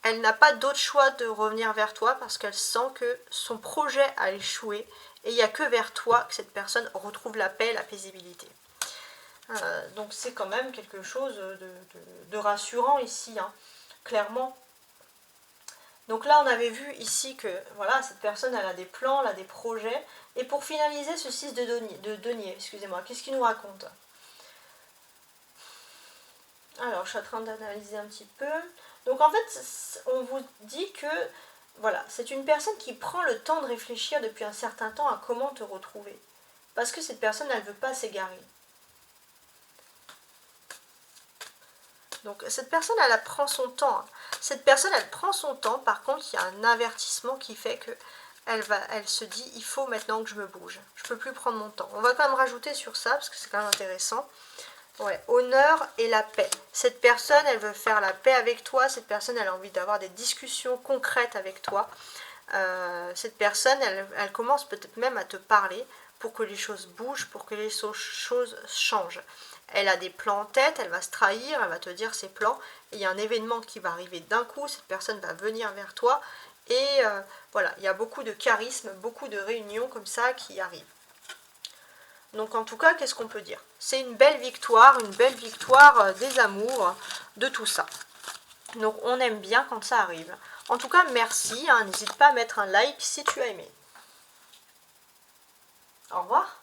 elle n'a pas d'autre choix de revenir vers toi parce qu'elle sent que son projet a échoué et il n'y a que vers toi que cette personne retrouve la paix, la paisibilité. Donc c'est quand même quelque chose de rassurant ici, hein, clairement. Donc là on avait vu ici que voilà, cette personne elle a des plans, elle a des projets. Et pour finaliser ce 6 de denier, excusez-moi, qu'est-ce qu'il nous raconte? Alors, je suis en train d'analyser un petit peu. Donc, en fait, on vous dit que, voilà, c'est une personne qui prend le temps de réfléchir depuis un certain temps à comment te retrouver. Parce que cette personne, elle ne veut pas s'égarer. Donc, cette personne, elle prend son temps. Cette personne, elle prend son temps. Par contre, il y a un avertissement qui fait que elle se dit, il faut maintenant que je me bouge. Je ne peux plus prendre mon temps. On va quand même rajouter sur ça, parce que c'est quand même intéressant. Ouais, honneur et la paix. Cette personne, elle veut faire la paix avec toi. Cette personne, elle a envie d'avoir des discussions concrètes avec toi. Cette personne, elle commence peut-être même à te parler pour que les choses bougent, pour que les choses changent. Elle a des plans en tête, elle va se trahir, elle va te dire ses plans. Et il y a un événement qui va arriver d'un coup, cette personne va venir vers toi. Et voilà, il y a beaucoup de charisme, beaucoup de réunions comme ça qui arrivent. Donc en tout cas, qu'est-ce qu'on peut dire? C'est une belle victoire des amours, de tout ça. Donc on aime bien quand ça arrive. En tout cas, merci, hein, n'hésite pas à mettre un like si tu as aimé. Au revoir.